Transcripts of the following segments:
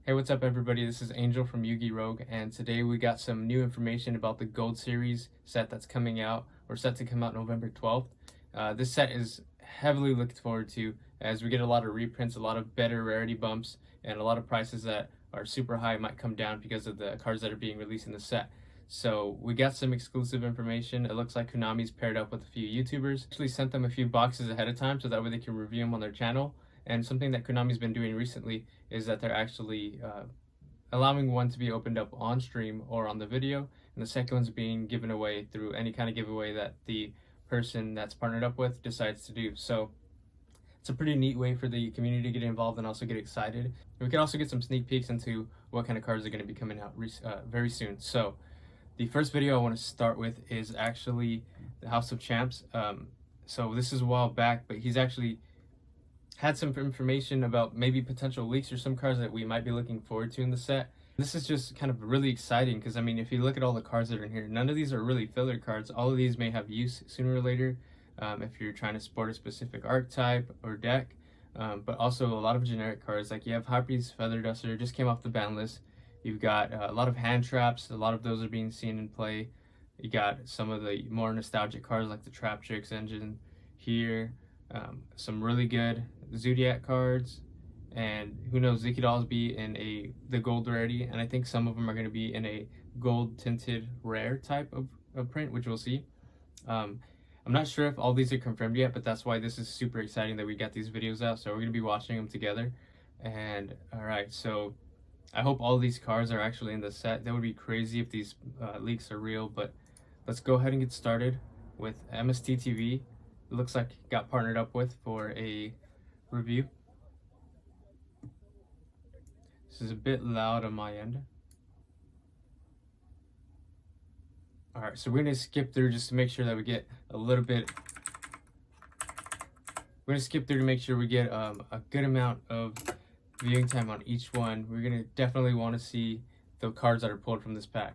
Hey, what's up everybody? This is Angel from YuGiOh Rogue, and today we got some new information about the Gold Series set that's coming out, or set to come out November 12th. This set is heavily looked forward to as we get a lot of reprints, a lot of better rarity bumps, and a lot of prices that are super high might come down because of the cards that are being released in the set. So we got some exclusive information. It looks like Konami's paired up with a few YouTubers. Actually sent them a few boxes ahead of time so that way they can review them on their channel. And something that Konami's been doing recently is that they're actually allowing one to be opened up on stream or on the video, and the second one's being given away through any kind of giveaway that the person that's partnered up with decides to do. So it's a pretty neat way for the community to get involved and also get excited. And we can also get some sneak peeks into what kind of cards are going to be coming out very soon. So the first video I want to start with is actually the House of Champs. So this is a while back, but he's actually had some information about maybe potential leaks or some cards that we might be looking forward to in the set. This is just kind of really exciting because, I mean, if you look at all the cards that are in here, none of these are really filler cards. All of these may have use sooner or later if you're trying to support a specific archetype or deck, but also a lot of generic cards. Like you have Harpy's Feather Duster, just came off the ban list. You've got a lot of hand traps. A lot of those are being seen in play. You got some of the more nostalgic cards like the Trap Tricks engine here. Some really good Zodiac cards, and who knows, they could all be in the gold rarity, and I think some of them are going to be in a gold tinted rare type of print, which we'll see. I'm not sure if all these are confirmed yet, but that's why this is super exciting that we got these videos out, so we're going to be watching them together. And alright, so I hope all these cards are actually in the set. That would be crazy if these leaks are real, but let's go ahead and get started with MST TV. It looks like it got partnered up with for a review. This is a bit loud on my end. Alright, so we're going to skip through just to make sure that we get a little bit. We're going to skip through to make sure we get a good amount of viewing time on each one. We're going to definitely want to see the cards that are pulled from this pack.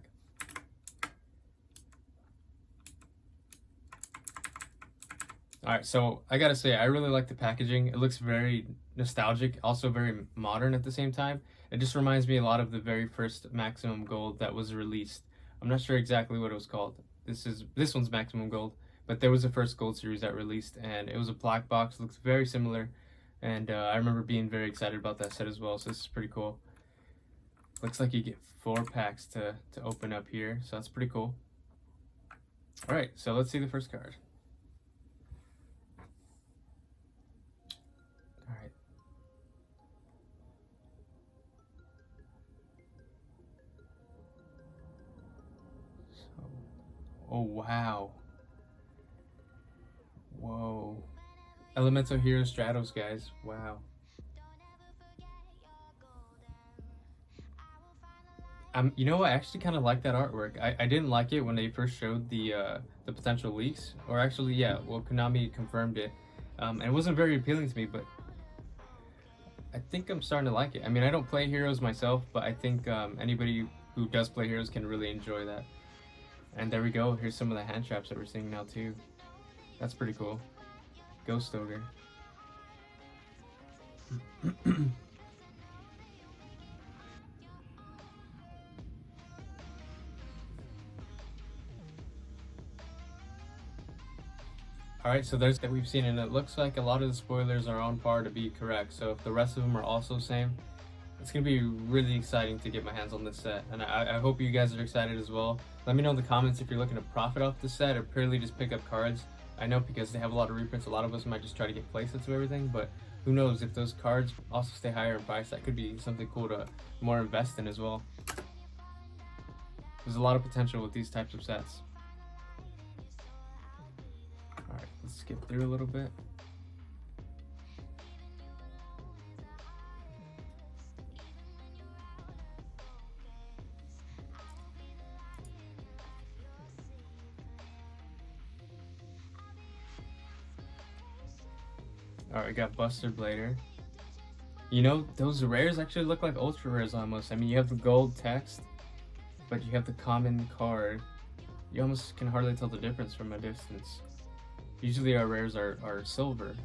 Alright, so I gotta say, I really like the packaging. It looks very nostalgic, also very modern at the same time. It just reminds me a lot of the very first Maximum Gold that was released. I'm not sure exactly what it was called. This one's Maximum Gold, but there was a first Gold series that released, and it was a black box. It looks very similar, and I remember being very excited about that set as well, so this is pretty cool. Looks like you get 4 packs to open up here, so that's pretty cool. Alright, so let's see the first card. Oh, wow. Whoa. Elemental Hero Stratos, guys. Wow. You know what? I actually kind of like that artwork. I didn't like it when they first showed the potential leaks. Or actually, yeah, well, Konami confirmed it. And it wasn't very appealing to me, but I think I'm starting to like it. I mean, I don't play Heroes myself, but I think anybody who does play Heroes can really enjoy that. And there we go. Here's some of the hand traps that we're seeing now too. That's pretty cool. Ghost Ogre. Alright, so there's that we've seen, and it looks like a lot of the spoilers are on par to be correct. So if the rest of them are also same, it's going to be really exciting to get my hands on this set, and I hope you guys are excited as well. Let me know in the comments if you're looking to profit off the set or purely just pick up cards. I know because they have a lot of reprints, a lot of us might just try to get playsets of everything, but who knows, if those cards also stay higher in price, that could be something cool to more invest in as well. There's a lot of potential with these types of sets. Alright, let's skip through a little bit. Alright, we got Buster Blader. You know, those rares actually look like ultra rares almost. I mean, you have the gold text, but you have the common card. You almost can hardly tell the difference from a distance. Usually our rares are silver.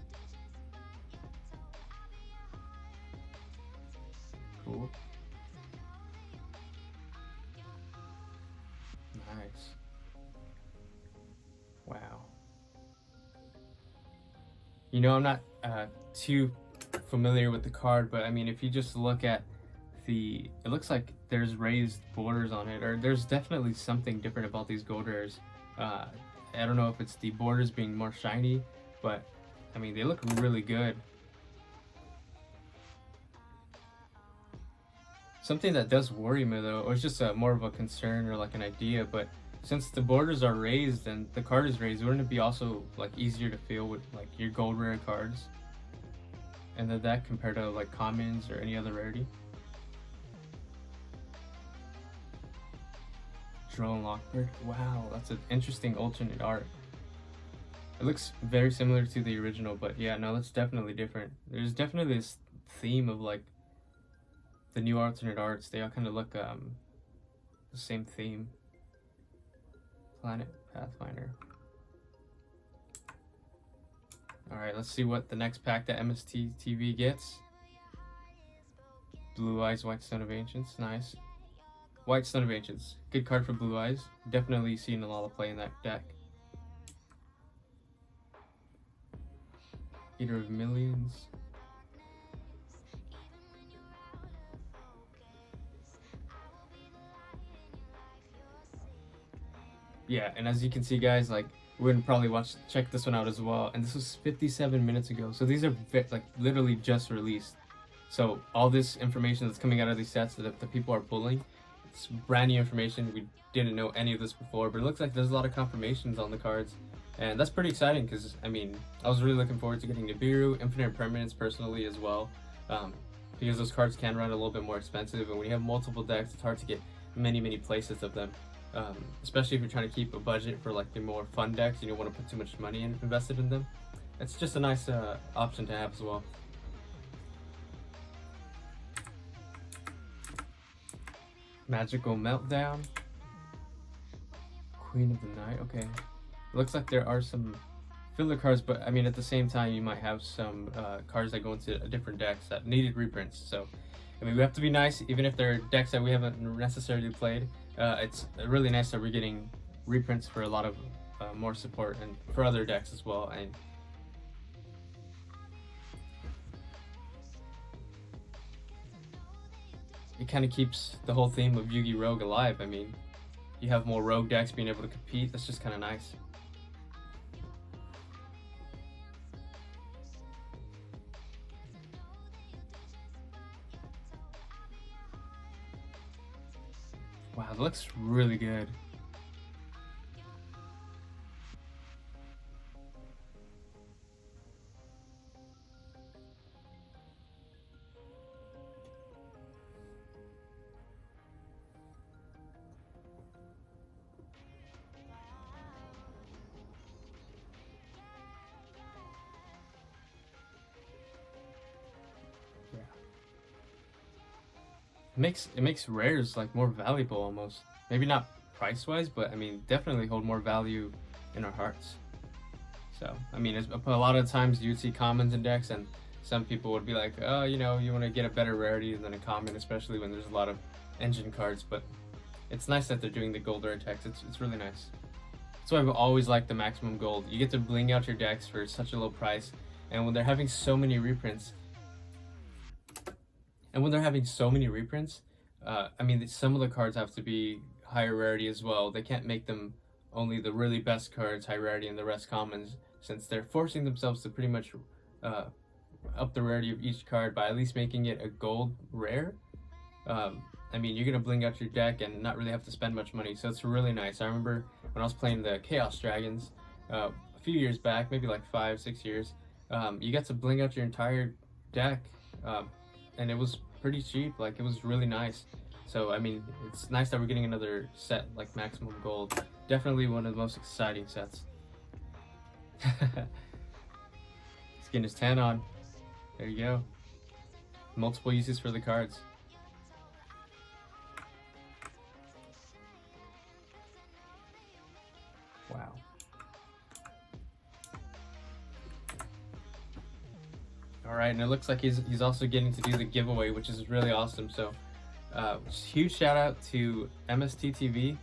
Cool. Nice. Wow. You know, I'm not too familiar with the card, but I mean, if you just look at it looks like there's raised borders on it, or there's definitely something different about these gold rares. I don't know if it's the borders being more shiny, but I mean, they look really good. Something that does worry me though, or it's just more of a concern or like an idea, but since the borders are raised and the card is raised, wouldn't it be also like easier to feel with like your gold rare cards and the deck compared to like commons or any other rarity? Drone Lockbird. Wow, that's an interesting alternate art. It looks very similar to the original, but yeah, no, that's definitely different. There's definitely this theme of like the new alternate arts. They all kind of look the same theme. Planet Pathfinder. Alright, let's see what the next pack that MST TV gets. Blue Eyes, White Stone of Ancients. Nice. White Stone of Ancients. Good card for Blue Eyes. Definitely seen a lot of play in that deck. Eater of Millions. Yeah, and as you can see, guys, like, we're gonna probably check this one out as well. And this was 57 minutes ago, so these are like literally just released. So all this information that's coming out of these sets that the people are pulling, it's brand new information. We didn't know any of this before, but it looks like there's a lot of confirmations on the cards, and that's pretty exciting because I mean, I was really looking forward to getting Nibiru, Infinite Permanence personally as well, because those cards can run a little bit more expensive, and when you have multiple decks, it's hard to get many playsets of them. Especially if you're trying to keep a budget for like the more fun decks, you don't want to put too much money invested in them. It's just a nice option to have as well. Magical Meltdown. Queen of the Night. Okay, looks like there are some filler cards, but I mean at the same time you might have some cards that go into different decks that needed reprints. So I mean, we have to be nice, even if they're decks that we haven't necessarily played. It's really nice that we're getting reprints for a lot of more support and for other decks as well. And it kind of keeps the whole theme of Yugi Rogue alive. I mean, you have more rogue decks being able to compete. That's just kind of nice. Wow, it looks really good. It makes rares like more valuable almost. Maybe not price wise, but I mean definitely hold more value in our hearts. So I mean, a lot of times you'd see commons in decks, and some people would be like, oh, you know, you want to get a better rarity than a common, especially when there's a lot of engine cards. But it's nice that they're doing the gold rare text. It's really nice. That's why I've always liked the maximum gold. You get to bling out your decks for such a low price, and when they're having so many reprints. I mean, some of the cards have to be higher rarity as well. They can't make them only the really best cards high rarity and the rest commons, since they're forcing themselves to pretty much up the rarity of each card by at least making it a gold rare. I mean, you're gonna bling out your deck and not really have to spend much money, so it's really nice. I remember when I was playing the Chaos Dragons a few years back, maybe like 5-6 years, you got to bling out your entire deck, and it was pretty cheap. Like, it was really nice. So I mean, it's nice that we're getting another set like maximum gold. Definitely one of the most exciting sets. He's getting his tan on. There you go. Multiple uses for the cards. Wow. Alright, and it looks like he's also getting to do the giveaway, which is really awesome. So huge shout out to MST TV.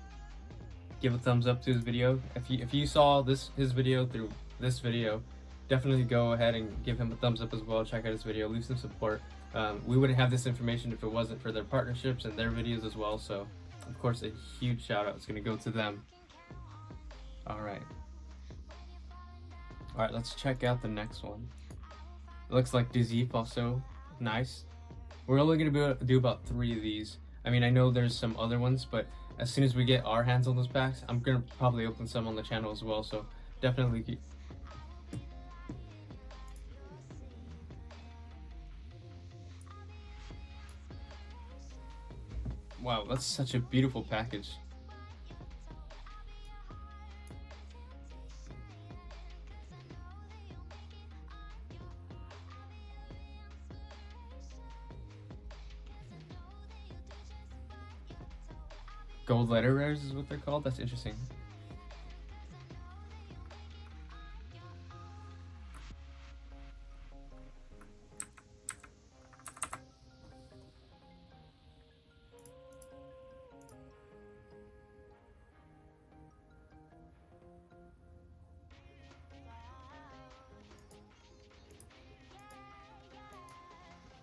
give a thumbs up to his video. If you saw his video through this video, definitely go ahead and give him a thumbs up as well. Check out his video, leave some support. We wouldn't have this information if it wasn't for their partnerships and their videos as well. So, of course, a huge shout out is going to go to them. All right, let's check out the next one. It looks like Dizif also nice. We're only going to be able to do about 3 of these. I mean, I know there's some other ones, but as soon as we get our hands on those packs, I'm going to probably open some on the channel as well. So definitely keep... Wow, that's such a beautiful package. Gold letter rares is what they're called? That's interesting.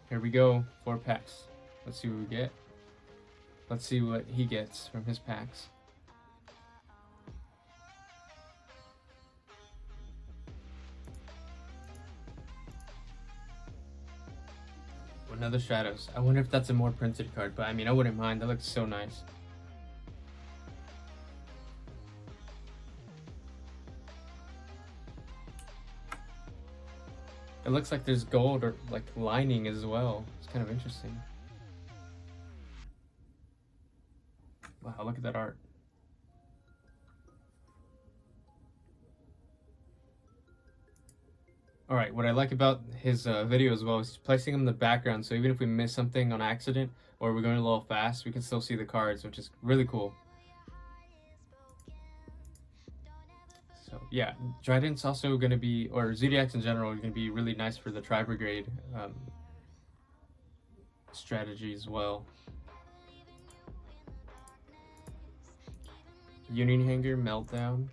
Here we go, 4 packs. Let's see what we get. Let's see what he gets from his packs. Another Stratos. I wonder if that's a more printed card, but I mean, I wouldn't mind. That looks so nice. It looks like there's gold or like lining as well. It's kind of interesting. Wow, look at that art. Alright, what I like about his video as well is he's placing them in the background, so even if we miss something on accident or we're going a little fast, we can still see the cards, which is really cool. So yeah, Trident's also going to be, or Zodiacs in general, are going to be really nice for the tri-brigade strategy as well. Union Hanger, Meltdown.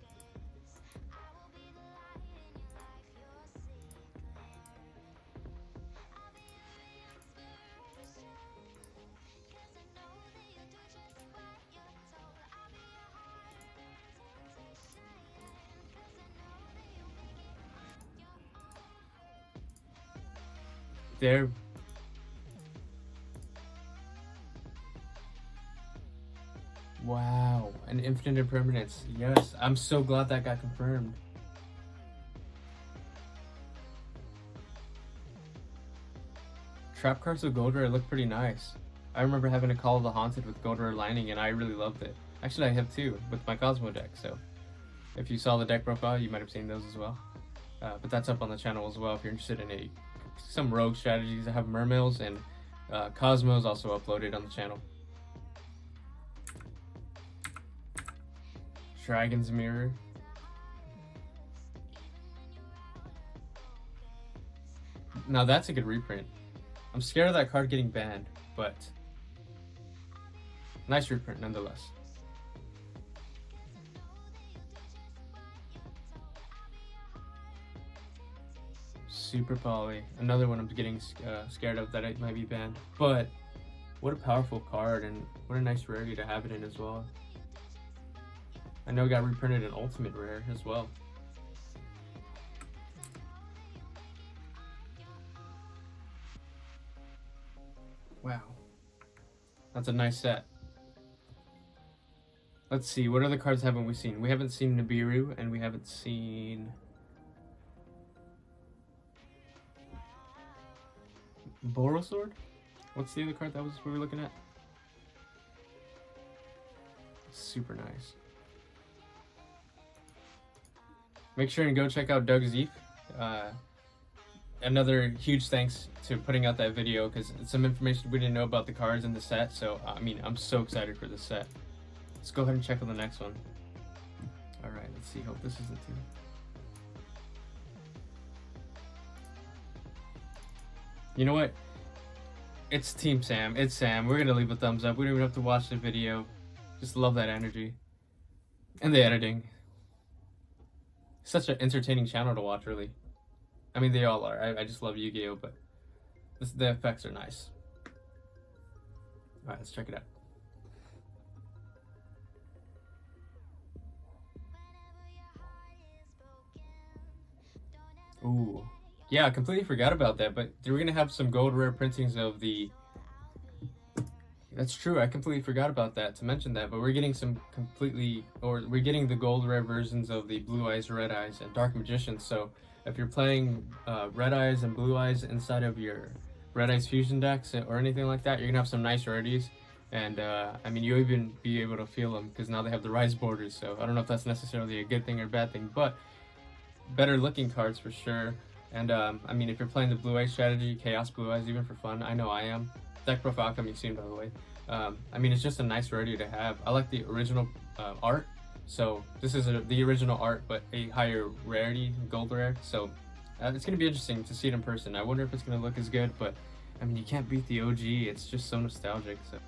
There. Wow, an infinite impermanence. Yes, I'm so glad that got confirmed. Trap cards with gold rare look pretty nice. I remember having a Call of the Haunted with gold rare lining and I really loved it. Actually, I have 2 with my Cosmo deck, so if you saw the deck profile, you might have seen those as well. But that's up on the channel as well if you're interested in some rogue strategies. I have Mermails and Cosmos also uploaded on the channel. Dragon's Mirror. Now that's a good reprint. I'm scared of that card getting banned, but nice reprint nonetheless. Super Poly. Another one I'm getting scared of that it might be banned. But what a powerful card and what a nice rarity to have it in as well. I know it got reprinted in Ultimate Rare as well. Wow. That's a nice set. Let's see, what other cards haven't we seen? We haven't seen Nibiru and we haven't seen Borosword? What's the other card that we were looking at? Super nice. Make sure and go check out Doug Zeep. Another huge thanks to putting out that video because it's some information we didn't know about the cards in the set. So, I mean, I'm so excited for this set. Let's go ahead and check on the next one. All right, let's see. Hope this isn't too. You know what? It's Team Sam. It's Sam. We're going to leave a thumbs up. We don't even have to watch the video. Just love that energy. And the editing. Such an entertaining channel to watch, really. I mean, they all are. I just love Yu-Gi-Oh, but the effects are nice. Alright, let's check it out. Ooh. Yeah, I completely forgot about that, but we're gonna have some gold rare printings of the... That's true, I completely forgot about that, to mention that, but we're getting some we're getting the gold rare versions of the Blue Eyes, Red Eyes, and Dark Magician, so if you're playing Red Eyes and Blue Eyes inside of your Red Eyes fusion decks or anything like that, you're gonna have some nice rarities, and I mean, you'll even be able to feel them, because now they have the Rise borders, so I don't know if that's necessarily a good thing or a bad thing, but better looking cards for sure. And I mean, if you're playing the Blue Eyes strategy, Chaos Blue Eyes, even for fun, I know I am. Deck profile coming soon, by the way. I mean, it's just a nice rarity to have. I like the original art, so this is the original art, but a higher rarity, gold rare. So it's gonna be interesting to see it in person. I wonder if it's gonna look as good, but I mean, you can't beat the OG. It's just so nostalgic. So.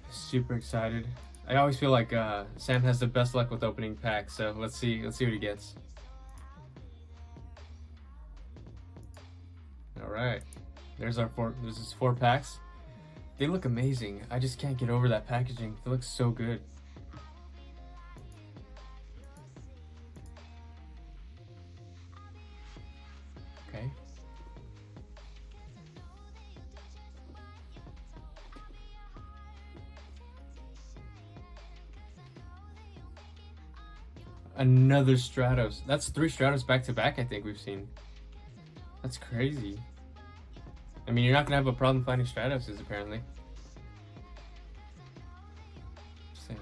Super excited. I always feel like Sam has the best luck with opening packs, so let's see what he gets. All right, there's his 4 packs. They look amazing. I just can't get over that packaging. It looks so good. Okay. Another Stratos. That's 3 Stratos back to back, I think we've seen. That's crazy. I mean, you're not gonna have a problem finding Stratoses, apparently. Same.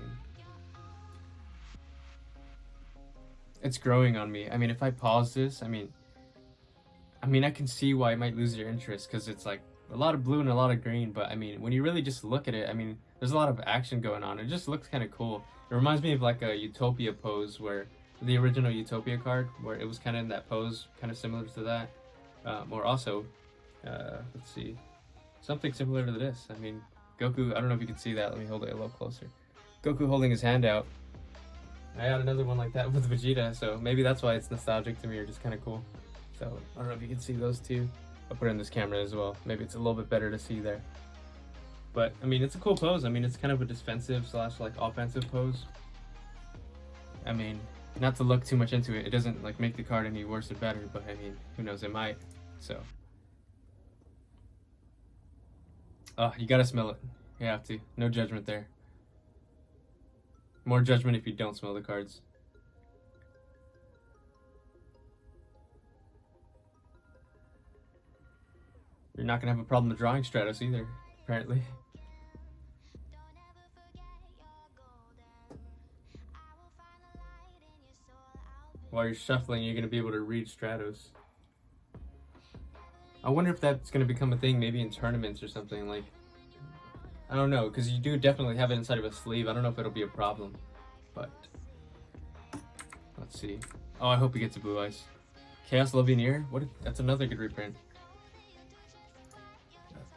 It's growing on me. I mean, if I pause this, I mean, I can see why it might lose your interest, because it's like a lot of blue and a lot of green, but I mean, when you really just look at it, I mean, there's a lot of action going on. It just looks kind of cool. It reminds me of like a Utopia pose, where the original Utopia card, where it was kind of in that pose, kind of similar to that. Or also, let's see, something similar to this. I mean, Goku, I don't know if you can see that. Let me hold it a little closer. Goku holding his hand out. I got another one like that with Vegeta, so maybe that's why it's nostalgic to me, or just kind of cool. So I don't know if you can see those two. I'll put it in this camera as well. Maybe it's a little bit better to see there. But I mean, it's a cool pose. I mean, it's kind of a defensive / like offensive pose. I mean, not to look too much into it. It doesn't like make the card any worse or better, but I mean, who knows? It might. So, oh, you gotta smell it. You have to. No judgment there. More judgment if you don't smell the cards. You're not gonna have a problem drawing Stratos either, apparently. While you're shuffling, you're gonna be able to read Stratos. I wonder if that's gonna become a thing, maybe in tournaments or something. Like, I don't know, because you do definitely have it inside of a sleeve. I don't know if it'll be a problem, but let's see. Oh, I hope he gets a Blue Eyes. Chaos Lovineer? That's another good reprint.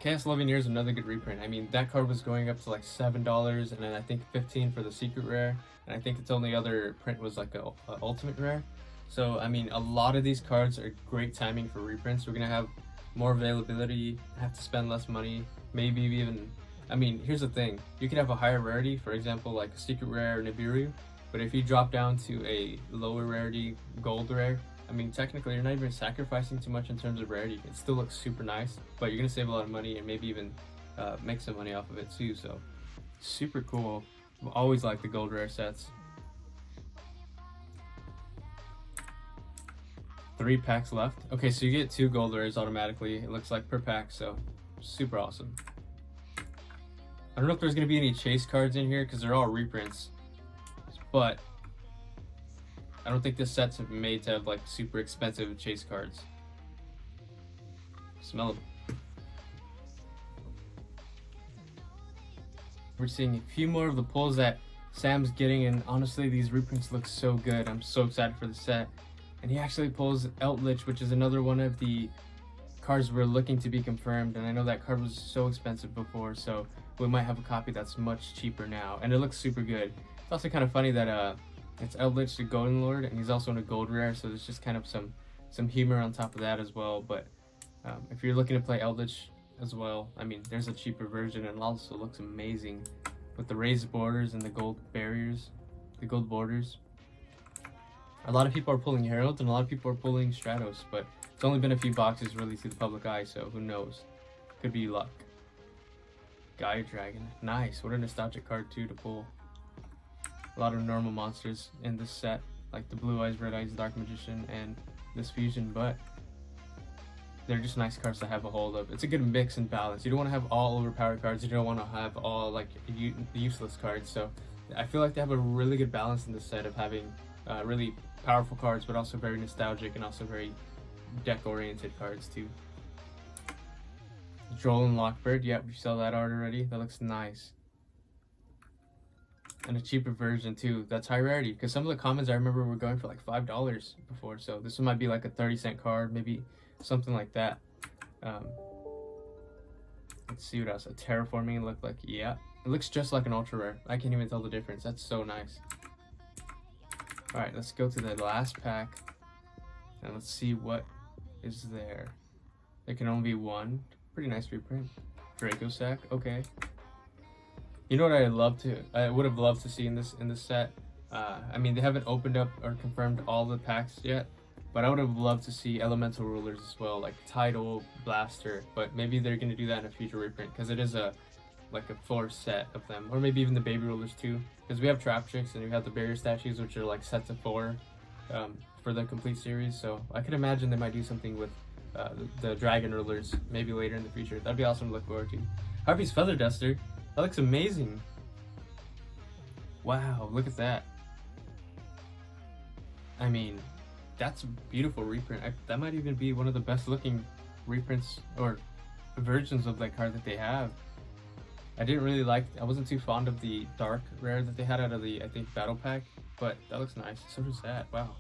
Chaos Lovineer is another good reprint. I mean, that card was going up to like $7, and then I think $15 for the secret rare, and I think its only other print was like a ultimate rare. So I mean, a lot of these cards are great timing for reprints. We're gonna have more availability, have to spend less money, maybe even. I mean, here's the thing: you could have a higher rarity, for example, like a secret rare or Nibiru, but if you drop down to a lower rarity gold rare, I mean, technically, you're not even sacrificing too much in terms of rarity. It still looks super nice, but you're gonna save a lot of money and maybe even make some money off of it too. So, super cool. I've always liked the gold rare sets. 3 packs left. Okay, so you get 2 gold rares automatically. It looks like per pack, so super awesome. I don't know if there's gonna be any chase cards in here because they're all reprints, but I don't think this set's made to have like super expensive chase cards. Smell them. We're seeing a few more of the pulls that Sam's getting, and honestly, these reprints look so good. I'm so excited for the set. And he actually pulls Eldritch, which is another one of the cards we're looking to be confirmed. And I know that card was so expensive before, so we might have a copy that's much cheaper now. And it looks super good. It's also kind of funny that it's Eldritch the Golden Lord, and he's also in a gold rare, so there's just kind of some humor on top of that as well. But if you're looking to play Eldritch as well, I mean, there's a cheaper version, and it also looks amazing with the raised borders and the gold barriers, the gold borders. A lot of people are pulling Herald, and a lot of people are pulling Stratos, but it's only been a few boxes released to the public eye, so who knows? Could be luck. Gaia Dragon, nice. What a nostalgic card too to pull. A lot of normal monsters in this set, like the Blue Eyes, Red Eyes, Dark Magician, and this fusion, but they're just nice cards to have a hold of. It's a good mix and balance. You don't want to have all overpowered cards. You don't want to have all like useless cards. So I feel like they have a really good balance in this set of having really powerful cards, but also very nostalgic and also very deck-oriented cards too. Droll and Lockbird, yep, we saw that art already. That looks nice. And a cheaper version too. That's high rarity, because some of the commons I remember were going for like $5 before, so this one might be like a 30-cent card, maybe something like that. Let's see what else. A Terraforming look like, yeah, it looks just like an ultra rare. I can't even tell the difference. That's so nice. All right, let's go to the last pack and let's see what is there. There can only be one. Pretty nice reprint. Draco Sack, okay. You know what I would have loved to see in this set? I mean, they haven't opened up or confirmed all the packs yet, but I would have loved to see Elemental Rulers as well, like Tidal, Blaster, but maybe they're going to do that in a future reprint, because it is like a 4 set of them, or maybe even the Baby Rulers too, because we have Trap Tricks and we have the Barrier Statues, which are like sets of 4 for the complete series, so I could imagine they might do something with the Dragon Rulers maybe later in the future. That'd be awesome to look forward to. Harpy's Feather Duster. That looks amazing. Wow, look at that. I mean, that's a beautiful reprint. That might even be one of the best looking reprints or versions of that card that they have. I wasn't too fond of the dark rare that they had out of the, I think, battle pack, but that looks nice. So does that. Wow.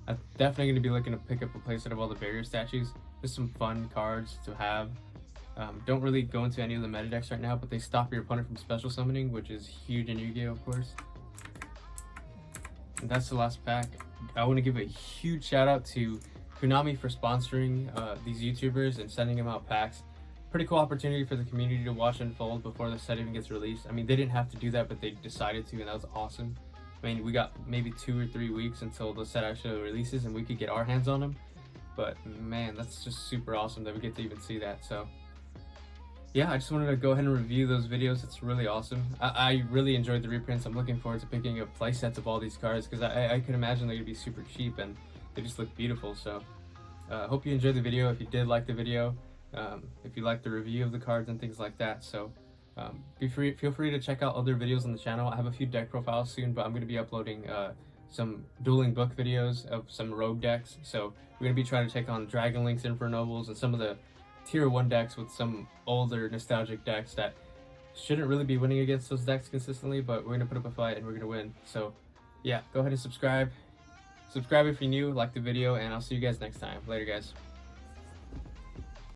I'm definitely going to be looking to pick up a playset of all the barrier statues. Just some fun cards to have. Don't really go into any of the meta decks right now, but they stop your opponent from special summoning, which is huge in Yu-Gi-Oh, of course. And that's the last pack. I want to give a huge shout out to Konami for sponsoring these YouTubers and sending them out packs. Pretty cool opportunity for the community to watch unfold before the set even gets released. I mean, they didn't have to do that, but they decided to, and that was awesome. I mean, we got maybe 2 or 3 weeks until the set actually releases and we could get our hands on them. But man, that's just super awesome that we get to even see that. So yeah, I just wanted to go ahead and review those videos. It's really awesome. I really enjoyed the reprints. I'm looking forward to picking up play sets of all these cards, because I could imagine they're gonna be super cheap and they just look beautiful. So hope you enjoyed the video. If you did like the video, if you like the review of the cards and things like that, so feel free to check out other videos on the channel. I have a few deck profiles soon, but I'm going to be uploading some dueling book videos of some rogue decks. So we're going to be trying to take on Dragon Links, Infernobles, and some of the tier 1 decks with some older nostalgic decks that shouldn't really be winning against those decks consistently, but we're going to put up a fight and we're going to win. So yeah, go ahead and subscribe if you're new, like the video, and I'll see you guys next time. Later, guys.